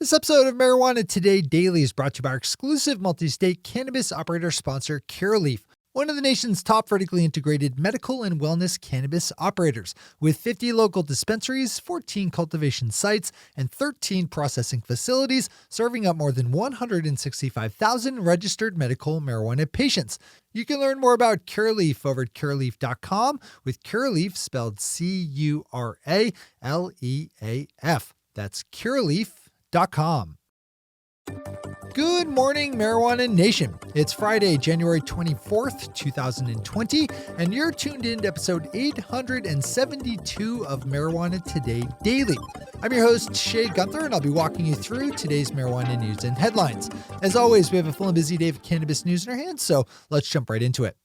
This episode of Marijuana Today Daily is brought to you by our exclusive multi-state cannabis operator sponsor, Curaleaf, one of the nation's top vertically integrated medical and wellness cannabis operators. With 50 local dispensaries, 14 cultivation sites, and 13 processing facilities, serving up more than 165,000 registered medical marijuana patients. You can learn more about Curaleaf over at curaleaf.com, with Curaleaf spelled C-U-R-A-L-E-A-F. That's Curaleaf.com. Good morning, Marijuana Nation. It's Friday, January 24th, 2020, and you're tuned in to episode 872 of Marijuana Today Daily. I'm your host, Shay Gunther, and I'll be walking you through today's marijuana news and headlines. As always, we have a full and busy day of cannabis news in our hands, so let's jump right into it.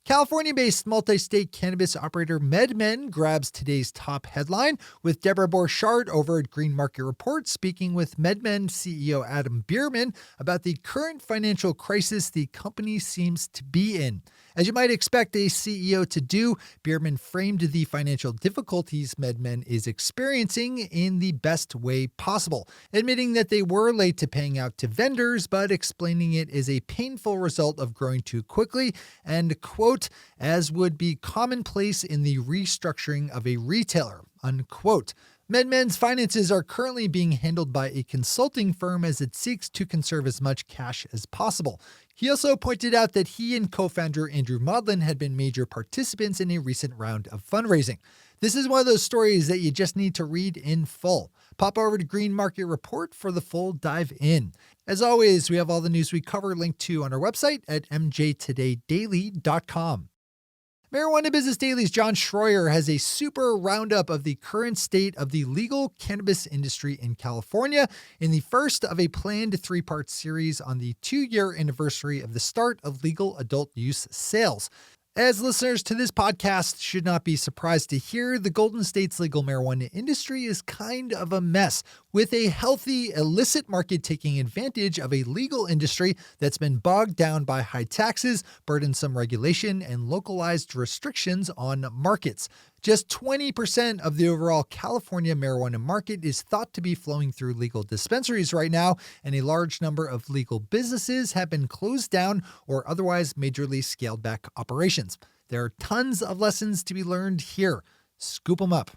California-based multi-state cannabis operator MedMen grabs today's top headline, with Deborah Borchardt over at Green Market Report speaking with MedMen CEO Adam Bierman about the current financial crisis the company seems to be in. As you might expect a CEO to do, Bierman framed the financial difficulties MedMen is experiencing in the best way possible, admitting that they were late to paying out to vendors, but explaining it as a painful result of growing too quickly and, quote, as would be commonplace in the restructuring of a retailer, unquote. MedMen's finances are currently being handled by a consulting firm as it seeks to conserve as much cash as possible. He also pointed out that he and co-founder Andrew Maudlin had been major participants in a recent round of fundraising. This is one of those stories that you just need to read in full. Pop over to Green Market Report for the full dive in. As always, we have all the news we cover linked to on our website at mjtodaydaily.com. Marijuana Business Daily's John Schroyer has a super roundup of the current state of the legal cannabis industry in California in the first of a planned three-part series on the 2-year anniversary of the start of legal adult use sales. As listeners to this podcast should not be surprised to hear, the Golden State's legal marijuana industry is kind of a mess, with a healthy, illicit market taking advantage of a legal industry that's been bogged down by high taxes, burdensome regulation, and localized restrictions on markets. Just 20% of the overall California marijuana market is thought to be flowing through legal dispensaries right now, and a large number of legal businesses have been closed down or otherwise majorly scaled back operations. There are tons of lessons to be learned here. Scoop them up.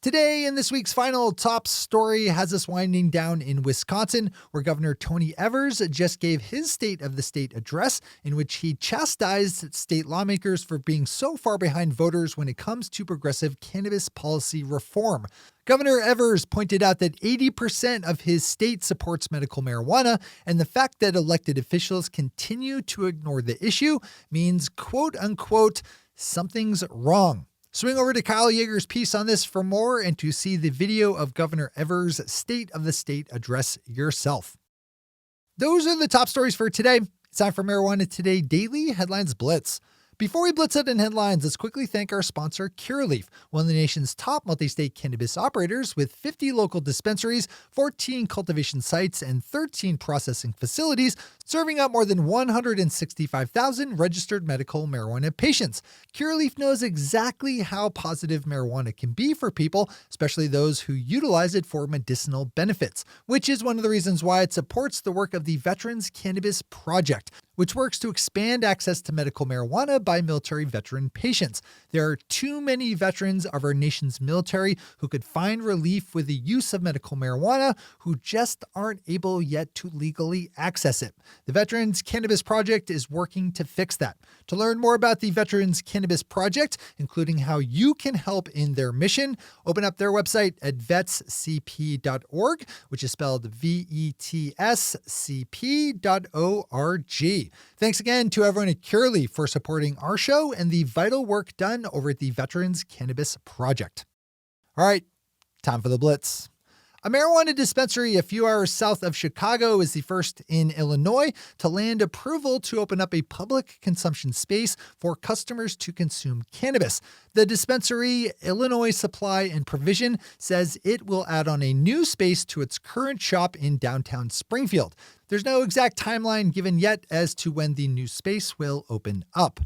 Today, in this week's final top story, has us winding down in Wisconsin, where Governor Tony Evers just gave his State of the State address, in which he chastised state lawmakers for being so far behind voters when it comes to progressive cannabis policy reform. Governor Evers pointed out that 80% of his state supports medical marijuana, and the fact that elected officials continue to ignore the issue means, quote unquote, something's wrong. Swing over to Kyle Yeager's piece on this for more and to see the video of Governor Evers' State of the State address yourself. Those are the top stories for today. It's time for Marijuana Today Daily Headlines Blitz. Before we blitz out in headlines, let's quickly thank our sponsor, Curaleaf, one of the nation's top multi-state cannabis operators with 50 local dispensaries, 14 cultivation sites, and 13 processing facilities, serving up more than 165,000 registered medical marijuana patients. Curaleaf knows exactly how positive marijuana can be for people, especially those who utilize it for medicinal benefits, which is one of the reasons why it supports the work of the Veterans Cannabis Project, which works to expand access to medical marijuana by military veteran patients. There are too many veterans of our nation's military who could find relief with the use of medical marijuana who just aren't able yet to legally access it. The Veterans Cannabis Project is working to fix that. To learn more about the Veterans Cannabis Project, including how you can help in their mission, open up their website at vetscp.org, which is spelled VETSCP.org. Thanks again to everyone at Curaleaf for supporting our show and the vital work done over at the Veterans Cannabis Project. All right, time for the Blitz. A marijuana dispensary a few hours south of Chicago is the first in Illinois to land approval to open up a public consumption space for customers to consume cannabis. The dispensary, Illinois Supply and Provision, says it will add on a new space to its current shop in downtown Springfield. There's no exact timeline given yet as to when the new space will open up.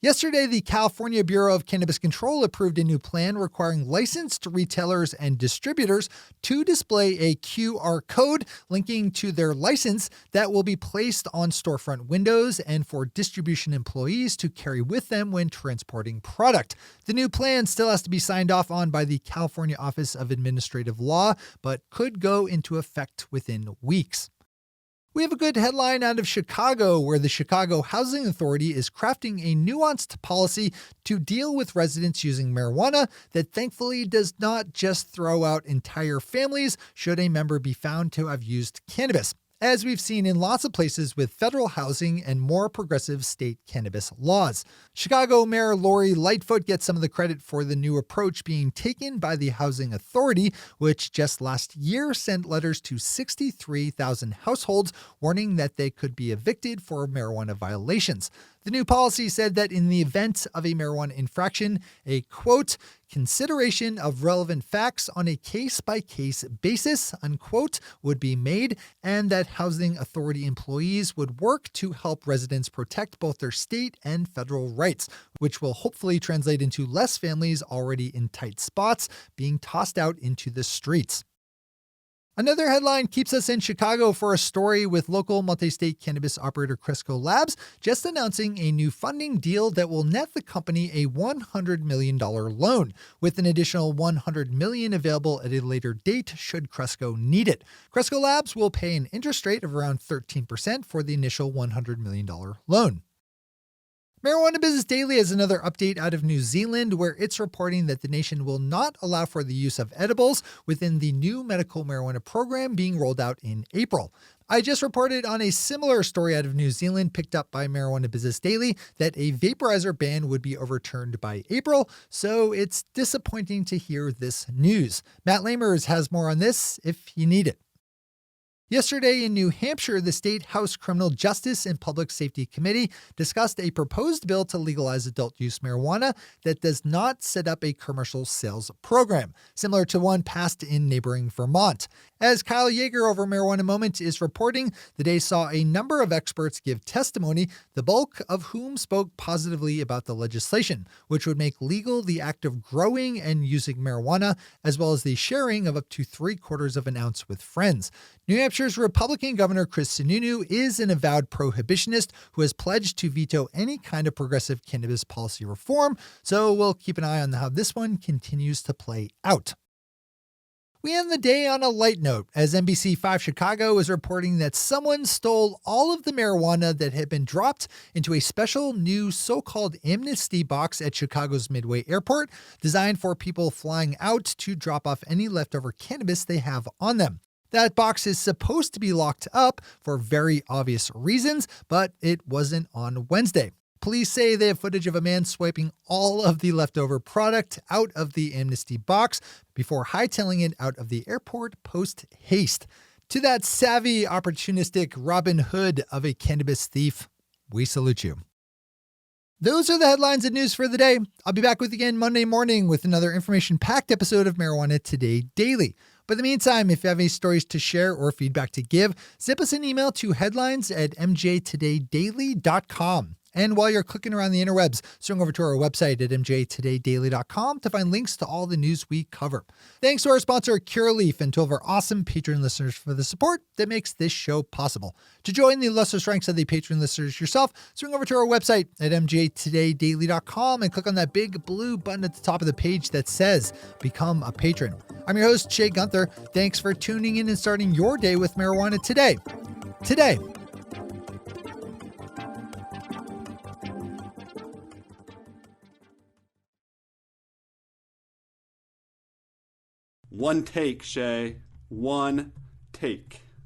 Yesterday, the California Bureau of Cannabis Control approved a new plan requiring licensed retailers and distributors to display a QR code linking to their license that will be placed on storefront windows and for distribution employees to carry with them when transporting product. The new plan still has to be signed off on by the California Office of Administrative Law, but could go into effect within weeks. We have a good headline out of Chicago, where the Chicago Housing Authority is crafting a nuanced policy to deal with residents using marijuana that thankfully does not just throw out entire families should a member be found to have used cannabis, as we've seen in lots of places with federal housing and more progressive state cannabis laws. Chicago Mayor Lori Lightfoot gets some of the credit for the new approach being taken by the Housing Authority, which just last year sent letters to 63,000 households warning that they could be evicted for marijuana violations. The new policy said that in the event of a marijuana infraction, a quote, consideration of relevant facts on a case-by-case basis, unquote, would be made, and that housing authority employees would work to help residents protect both their state and federal rights, which will hopefully translate into less families already in tight spots being tossed out into the streets. Another headline keeps us in Chicago for a story with local multi-state cannabis operator Cresco Labs just announcing a new funding deal that will net the company a $100 million loan, with an additional $100 million available at a later date should Cresco need it. Cresco Labs will pay an interest rate of around 13% for the initial $100 million loan. Marijuana Business Daily has another update out of New Zealand, where it's reporting that the nation will not allow for the use of edibles within the new medical marijuana program being rolled out in April. I just reported on a similar story out of New Zealand picked up by Marijuana Business Daily that a vaporizer ban would be overturned by April, so it's disappointing to hear this news. Matt Lamers has more on this if you need it. Yesterday in New Hampshire, the State House Criminal Justice and Public Safety Committee discussed a proposed bill to legalize adult-use marijuana that does not set up a commercial sales program, similar to one passed in neighboring Vermont. As Kyle Yeager over Marijuana Moment is reporting, the day saw a number of experts give testimony, the bulk of whom spoke positively about the legislation, which would make legal the act of growing and using marijuana, as well as the sharing of up to 3/4 of an ounce with friends. New Hampshire's Republican Governor Chris Sununu is an avowed prohibitionist who has pledged to veto any kind of progressive cannabis policy reform, so we'll keep an eye on how this one continues to play out. We end the day on a light note, as NBC5 Chicago is reporting that someone stole all of the marijuana that had been dropped into a special new so-called amnesty box at Chicago's Midway Airport, designed for people flying out to drop off any leftover cannabis they have on them. That box is supposed to be locked up for very obvious reasons, but it wasn't on Wednesday. Police say they have footage of a man swiping all of the leftover product out of the amnesty box before hightailing it out of the airport post-haste. To that savvy, opportunistic Robin Hood of a cannabis thief, we salute you. Those are the headlines and news for the day. I'll be back with you again Monday morning with another information-packed episode of Marijuana Today Daily. But in the meantime, if you have any stories to share or feedback to give, zip us an email to headlines@mjtodaydaily.com. And while you're clicking around the interwebs, swing over to our website at mjtodaydaily.com to find links to all the news we cover. Thanks to our sponsor, Curaleaf, and to all of our awesome Patreon listeners for the support that makes this show possible. To join the illustrious ranks of the Patreon listeners yourself, swing over to our website at mjtodaydaily.com and click on that big blue button at the top of the page that says Become a Patron. I'm your host, Shay Gunther. Thanks for tuning in and starting your day with marijuana today. One take, Shay. One take.